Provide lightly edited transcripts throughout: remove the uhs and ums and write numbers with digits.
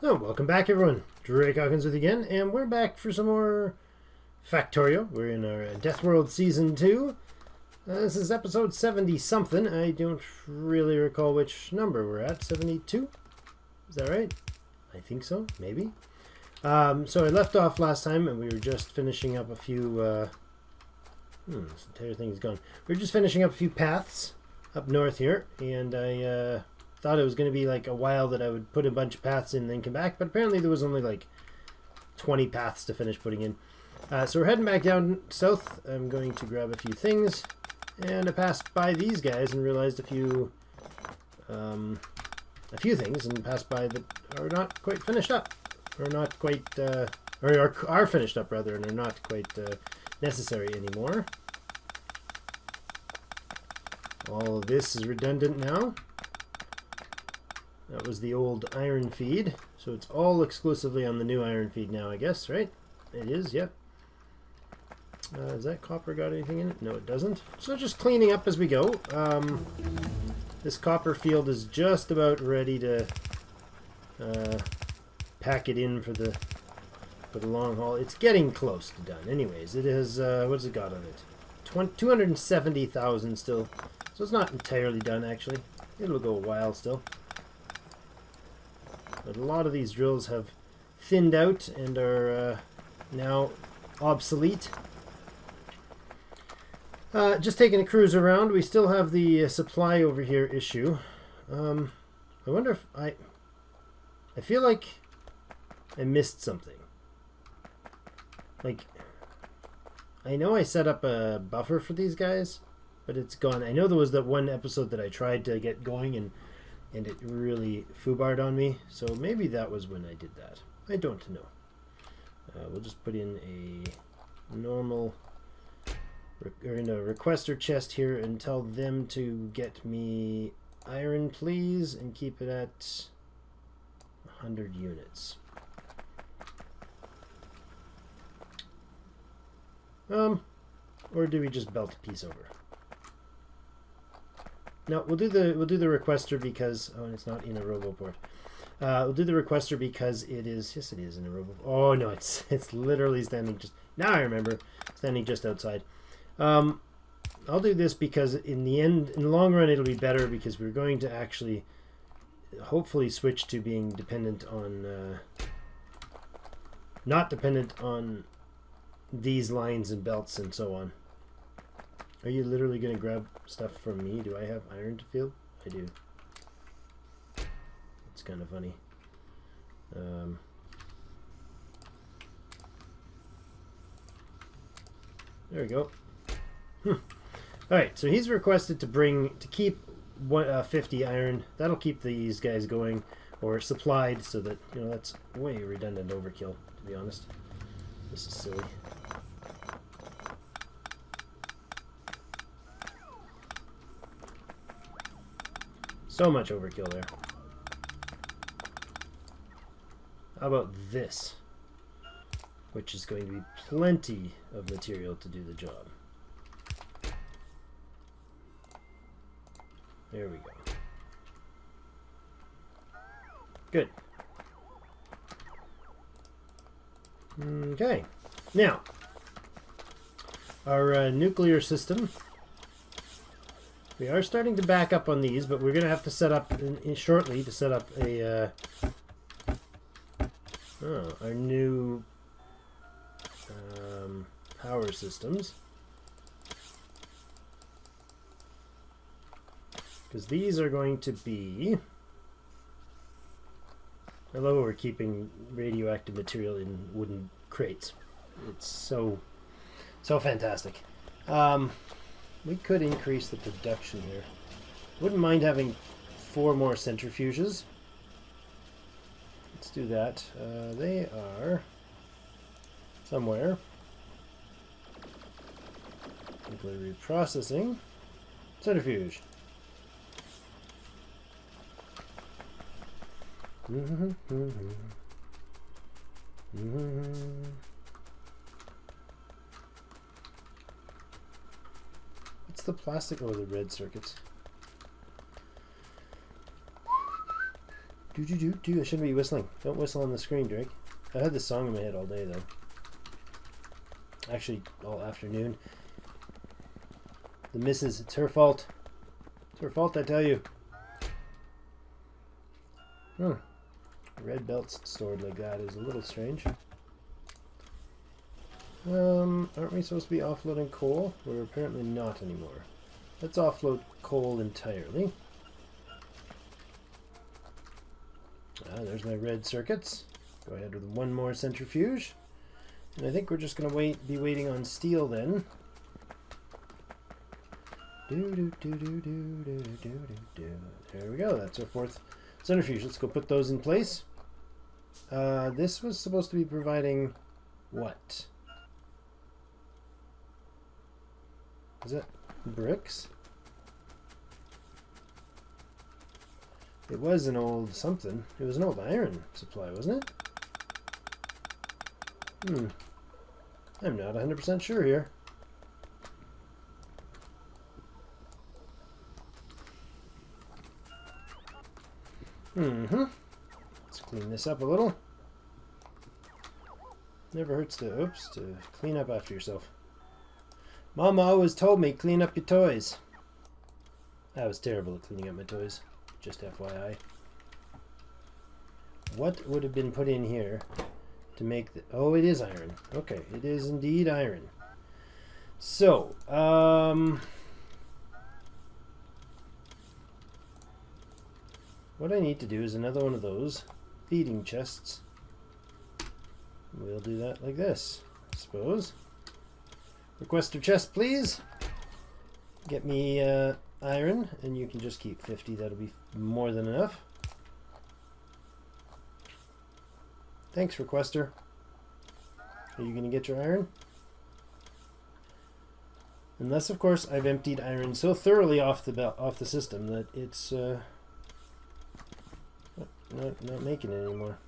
Oh, welcome back, everyone. Hawkins with you again, and we're back for some more Factorio. We're in our Deathworld Season 2. This is episode 70-something. I don't really recall which number we're at. 72? Is that right? I think so, maybe. So I left off last time, and we were just finishing up a few... this entire thing is gone. We were just finishing up a few paths up north here, and I... thought it was going to be like a while that I would put a bunch of paths in and then come back, but apparently there was only like 20 paths to finish putting in. So we're heading back down south. I'm going to grab a few things, and I passed by these guys and realized a few things, and passed by that are not quite finished up, or not quite, or are finished up rather, and are not quite necessary anymore. All of this is redundant now. That was the old iron feed, so it's all exclusively on the new iron feed now, I guess, right? It is, yep. Has that copper got anything in it? No, it doesn't. So just cleaning up as we go. This copper field is just about ready to pack it in for the long haul. It's getting close to done. Anyways, it is, what's it got on it? 270,000 still. So it's not entirely done, actually. It'll go a while still. But a lot of these drills have thinned out and are now obsolete. Just taking a cruise around. We still have the supply over here issue. I wonder if I feel like I missed something. Like, I know I set up a buffer for these guys, but it's gone. I know there was that one episode that I tried to get going and it really foobarred on me, so maybe that was when I did that. I don't know. We'll just put in a normal or in a requester chest here and tell them to get me iron, please, and keep it at 100 units. Or do we just belt a piece over? No, we'll do the requester because it's not in a roboport. We'll do the requester because it is, yes, it is in a roboport. Oh no, it's literally standing just, now I remember, standing just outside. I'll do this because in the long run it'll be better, because we're going to actually hopefully switch to being dependent on not dependent on these lines and belts and so on. Are you literally going to grab stuff from me? Do I have iron to fill? I do. It's kind of funny. There we go. Alright, so he's requested to keep 50 iron. That'll keep these guys going, or supplied, so that, you know, that's way redundant overkill, to be honest. This is silly. So much overkill there. How about this? Which is going to be plenty of material to do the job. There we go. Good. Okay. Now, our nuclear system. We are starting to back up on these, but we're going to have to set up shortly to set up a our new power systems, because these are going to be. I love how we're keeping radioactive material in wooden crates. It's so fantastic. We could increase the production here. Wouldn't mind having 4 more centrifuges. Let's do that. They are somewhere. Nuclear reprocessing. Centrifuge. The plastic, oh, the red circuits. I shouldn't be whistling. Don't whistle on the screen, Drake. I had this song in my head all day, though. Actually, all afternoon. The missus, it's her fault. It's her fault, I tell you. Red belts stored like that is a little strange. Aren't we supposed to be offloading coal? We're apparently not anymore. Let's offload coal entirely. There's my red circuits. Go ahead with one more centrifuge. And I think we're just going to be waiting on steel then. There we go. That's our fourth centrifuge. Let's go put those in place. This was supposed to be providing what? Is it bricks? It was an old something. It was an old iron supply, wasn't it? I'm not 100% sure here. Let's clean this up a little. Never hurts to clean up after yourself. Mama always told me, clean up your toys. I was terrible at cleaning up my toys. Just FYI. What would have been put in here to make the... Oh, it is iron. Okay, it is indeed iron. So, what I need to do is another one of those feeding chests. We'll do that like this, I suppose. Requester chest, please. Get me iron, and you can just keep 50. That'll be more than enough. Thanks, Requester. Are you going to get your iron? Unless, of course, I've emptied iron so thoroughly off the system that it's not making it anymore.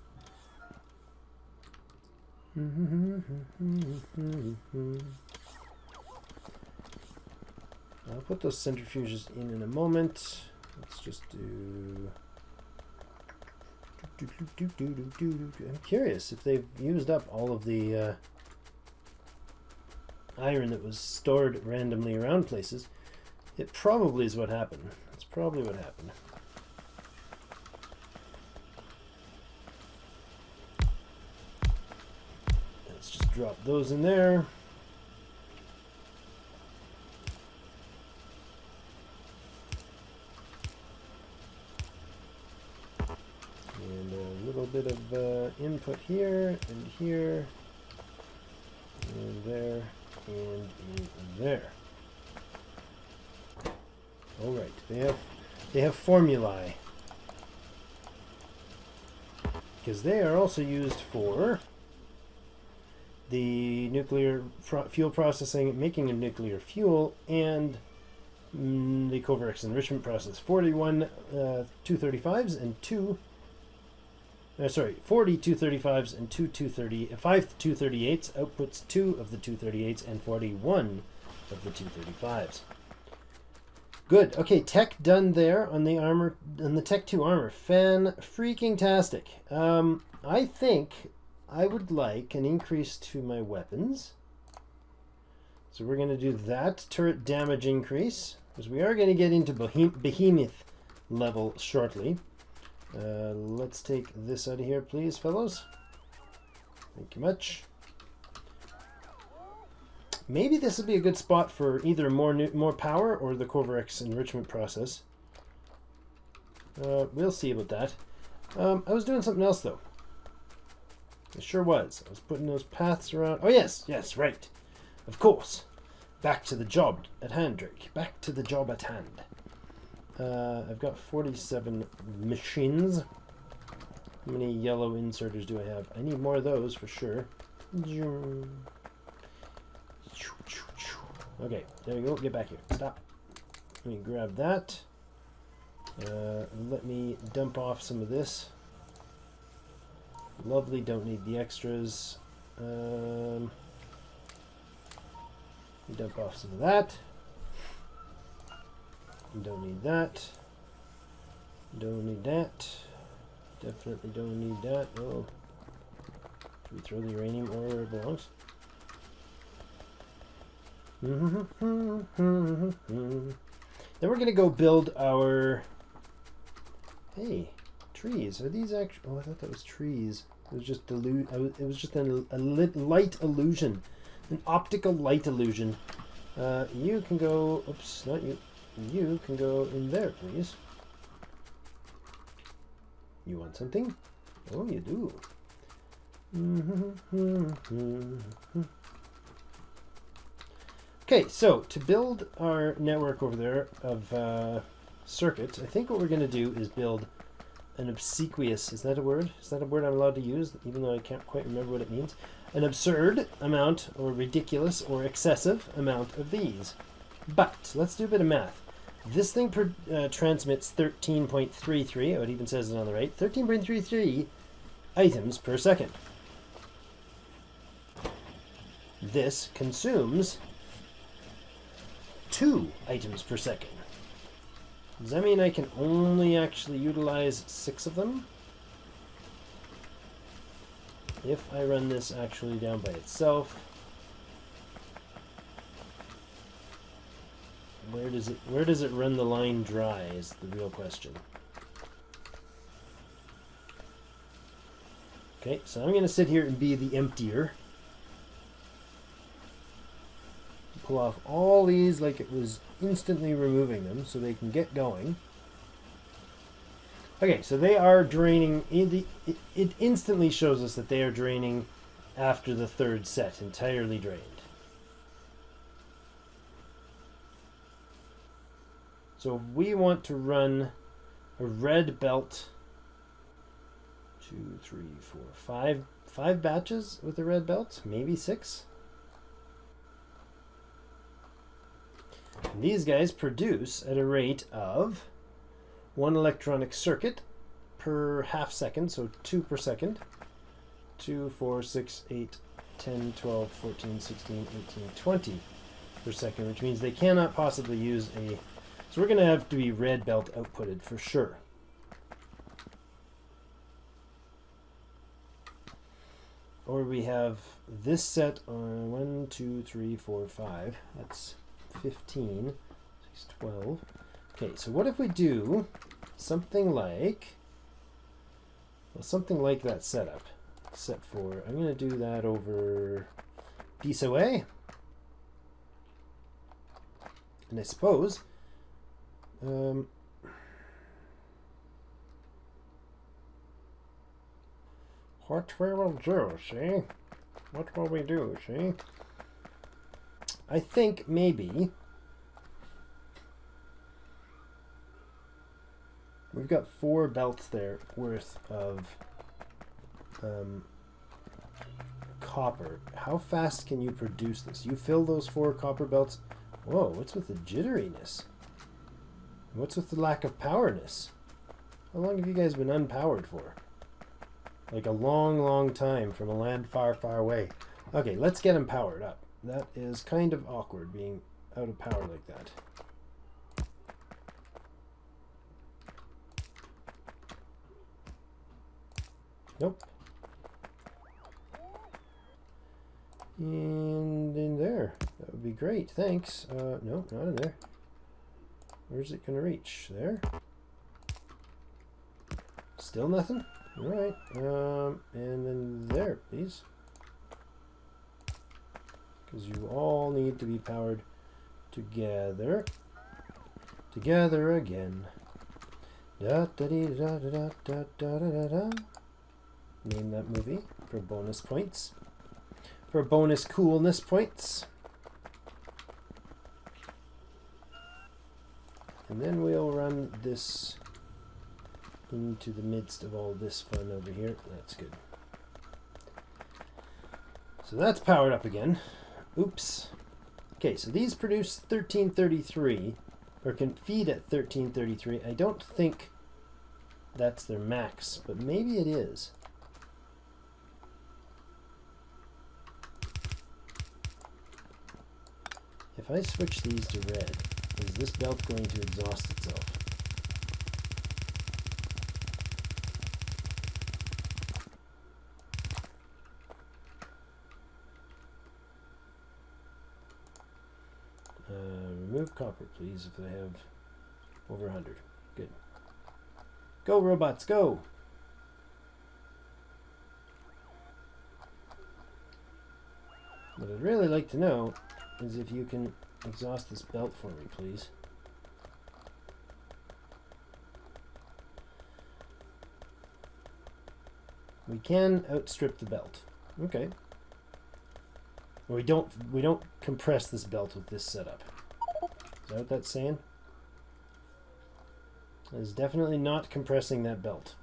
I'll put those centrifuges in a moment. Let's just do... I'm curious if they've used up all of the iron that was stored randomly around places. It probably is what happened. That's probably what happened. Let's just drop those in there. Bit of input here and here and there and in there. All right, they have formulae because they are also used for the nuclear fuel processing, making of nuclear fuel, and the Coverx enrichment process. 41 235s and 40 235s and 5 238s outputs 2 of the 238s and 41 of the 235s. Good. Okay, tech done there on the armor, on the Tech 2 armor. Fan-freaking-tastic. I think I would like an increase to my weapons. So we're going to do that turret damage increase, because we are going to get into behemoth level shortly. Let's take this out of here, please, fellows. Thank you much. Maybe this would be a good spot for either more power or the Coverx enrichment process. We'll see about that. I was doing something else, though. It sure was. I was putting those paths around. Oh, yes, right. Of course. Back to the job at hand, Drake. Back to the job at hand. I've got 47 machines. How many yellow inserters do I have? I need more of those for sure. Okay, there you go. Get back here. Stop. Let me grab that. Let me dump off some of this. Lovely. Don't need the extras. Dump off some of that. Don't need that. Don't need that. Definitely don't need that. Oh. Should we throw the uranium ore where it belongs? Then we're going to go build our... Hey, trees. Are these actually... Oh, I thought that was trees. It was just it was just a light illusion. An optical light illusion. You can go... Oops, not you. You can go in there, please. You want something? Oh, you do. Okay, so to build our network over there of circuits, I think what we're going to do is build an obsequious, is that a word? Is that a word I'm allowed to use, even though I can't quite remember what it means? An absurd amount, or ridiculous, or excessive amount of these. But, let's do a bit of math. This thing transmits 13.33, oh, it even says it on the right, 13.33 items per second. This consumes 2 items per second. Does that mean I can only actually utilize 6 of them? If I run this actually down by itself, where does it run the line dry is the real question. Okay, so I'm going to sit here and be the emptier. Pull off all these like it was instantly removing them so they can get going. Okay, so they are draining. It instantly shows us that they are draining after the 3rd set, entirely drained. So if we want to run a red belt, 2, 3, 4, 5 batches with a red belt, maybe 6. And these guys produce at a rate of 1 electronic circuit per half second, so 2 per second. 2, 4, 6, 8, 10, 12, 14, 16, 18, 20 per second, which means they cannot possibly use a... So we're going to have to be red belt outputted for sure. Or we have this set on 1, 2, 3, 4, 5. That's 15, 6, 12. Okay, so what if we do something like, well, something like that setup. Set 4. I'm going to do that over piece away. And I suppose what we will do, see? What will we do, see? I think maybe we've got 4 belts there worth of copper. How fast can you produce this? You fill those 4 copper belts. Whoa, what's with the jitteriness? What's with the lack of powerness? How long have you guys been unpowered for? Like a long, long time from a land far, far away. Okay, let's get them powered up. That is kind of awkward, being out of power like that. Nope. And in there. That would be great, thanks. No, not in there. Where's it gonna reach? There? Still nothing? Alright. And then there, please. Because you all need to be powered together. Together again. Da da dee da da da da da da da. Name that movie for bonus points. For bonus coolness points. And then we'll run this into the midst of all this fun over here. That's good. So that's powered up again. Oops. Okay, so these produce 1333, or can feed at 1333. I don't think that's their max, but maybe it is. If I switch these to red, is this belt going to exhaust itself? Remove copper, please, if they have over 100. Good. Go, robots, go! What I'd really like to know is if you can exhaust this belt for me, please. We can outstrip the belt. Okay. We don't compress this belt with this setup. Is that what that's saying? It's definitely not compressing that belt.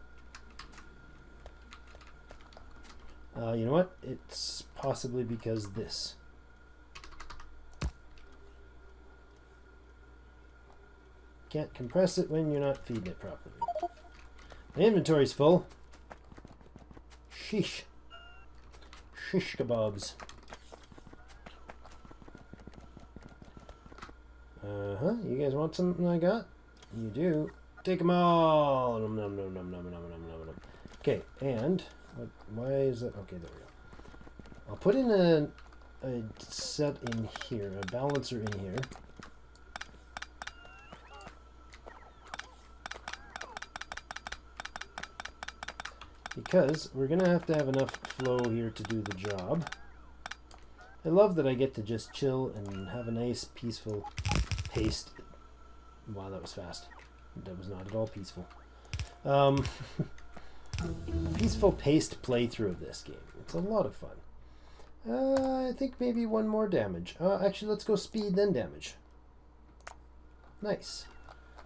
You know what? It's possibly because this. Can't compress it when you're not feeding it properly. My inventory's full. Sheesh. Shish kebabs. You guys want something I got? You do. Take them all. Nom, nom, nom, nom, nom, nom, nom, nom, nom. Okay, and why is that? Okay, there we go. I'll put in a set in here, a balancer in here. Because we're going to have enough flow here to do the job. I love that I get to just chill and have a nice, peaceful paste. Wow, that was fast. That was not at all peaceful. Peaceful paced playthrough of this game. It's a lot of fun. I think maybe one more damage. Actually, let's go speed, then damage. Nice.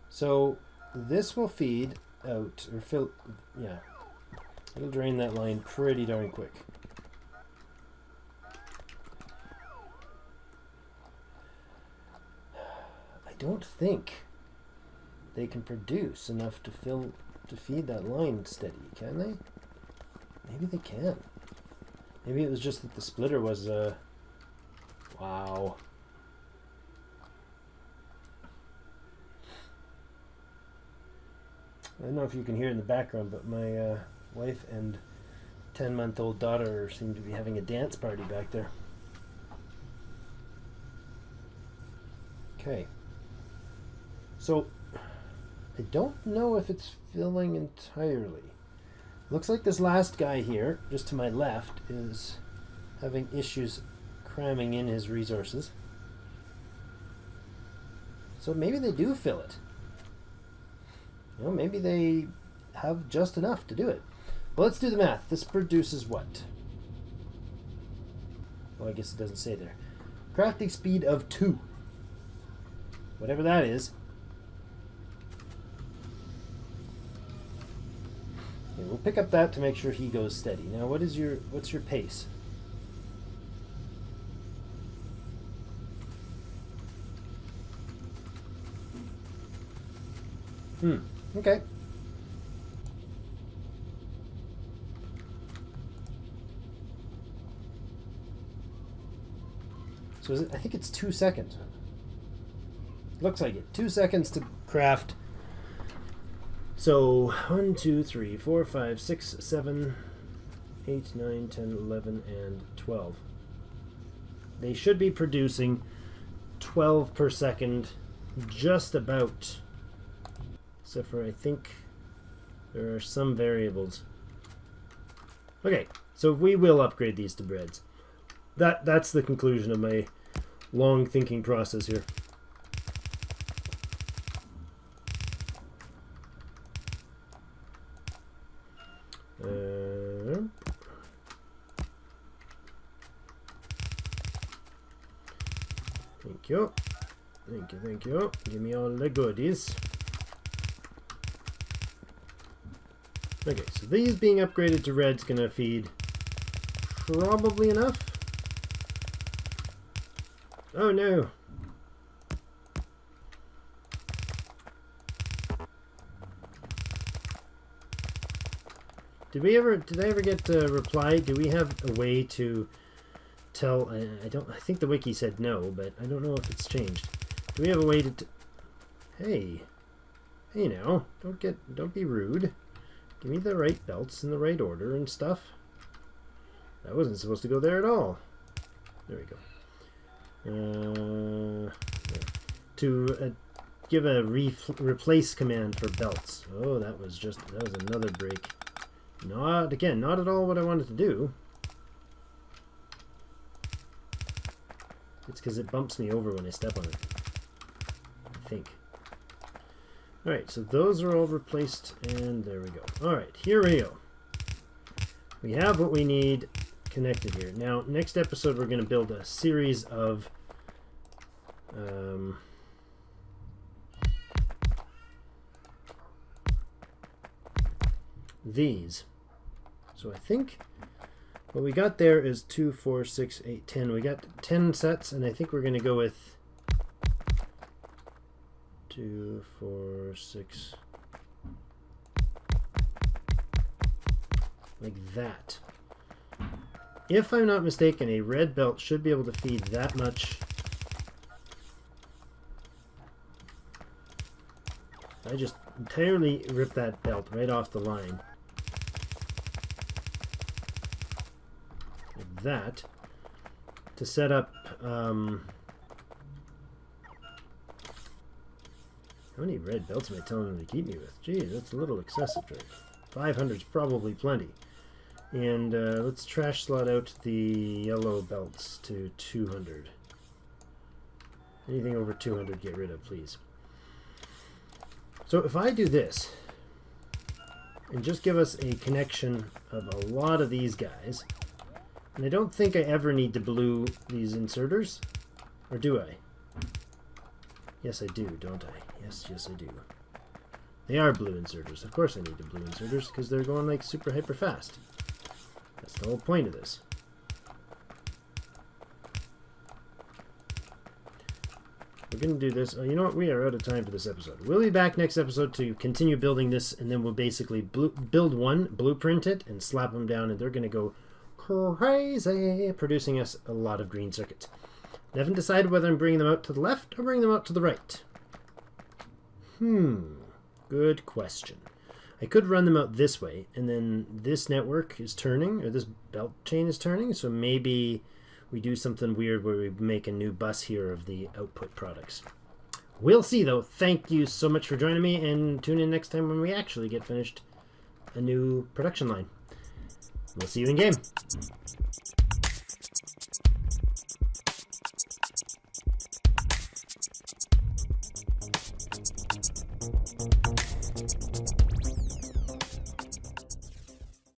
So this will feed out, or fill, yeah. It'll drain that line pretty darn quick. I don't think they can produce enough to feed that line steady, can they? Maybe they can. Maybe it was just that the splitter was wow. I don't know if you can hear it in the background, but my wife and 10-month-old daughter seem to be having a dance party back there. Okay. So, I don't know if it's filling entirely. Looks like this last guy here, just to my left, is having issues cramming in his resources. So maybe they do fill it. You know, maybe they have just enough to do it. Well, let's do the math. This produces what? Well, I guess it doesn't say there. Crafting speed of 2. Whatever that is. Okay, we'll pick up that to make sure he goes steady. Now, what's your pace? Okay. So I think it's 2 seconds. Looks like it. 2 seconds to craft. So 1, 2, 3, 4, 5, 6, 7, 8, 9, 10, 11, and 12. They should be producing 12 per second, just about. Except for, I think there are some variables. Okay, so we will upgrade these to breads. That's the conclusion of my long thinking process here. Thank you. Thank you, thank you. Give me all the goodies. Okay, so these being upgraded to red's gonna feed probably enough. Oh no! Did I ever get a reply? Do we have a way to tell? I think the wiki said no, but I don't know if it's changed. Do we have a way to? Hey now! Don't be rude. Give me the right belts in the right order and stuff. That wasn't supposed to go there at all. There we go. There. to give a replace command for belts. Oh, that was another break. Not at all what I wanted to do. It's because it bumps me over when I step on it, I think. Alright, so those are all replaced, and there we go. Alright, here we go. We have what we need connected here. Now, next episode we're going to build a series of these. So I think what we got there is 2, 4, 6, 8, 10. We got 10 sets, and I think we're going to go with 2, 4, 6, like that. If I'm not mistaken, a red belt should be able to feed that much. I just entirely ripped that belt right off the line. Like that. To set up... how many red belts am I telling them to keep me with? Gee, that's a little excessive, Drake. 500 is probably plenty. And let's trash slot out the yellow belts to 200. Anything over 200, get rid of, please. So if I do this, and just give us a connection of a lot of these guys, and I don't think I ever need to blue these inserters, or do I? Yes, I do, don't I? Yes, I do. They are blue inserters. Of course I need the blue inserters, because they're going like super hyper fast. That's the whole point of this. We're going to do this. Oh, you know what? We are out of time for this episode. We'll be back next episode to continue building this, and then we'll basically build one, blueprint it, and slap them down, and they're going to go crazy, producing us a lot of green circuits. I haven't decided whether I'm bringing them out to the left or bringing them out to the right. Good question. I could run them out this way, and then this network is turning, or this belt chain is turning, so maybe we do something weird where we make a new bus here of the output products. We'll see, though. Thank you so much for joining me, and tune in next time when we actually get finished a new production line. We'll see you in game.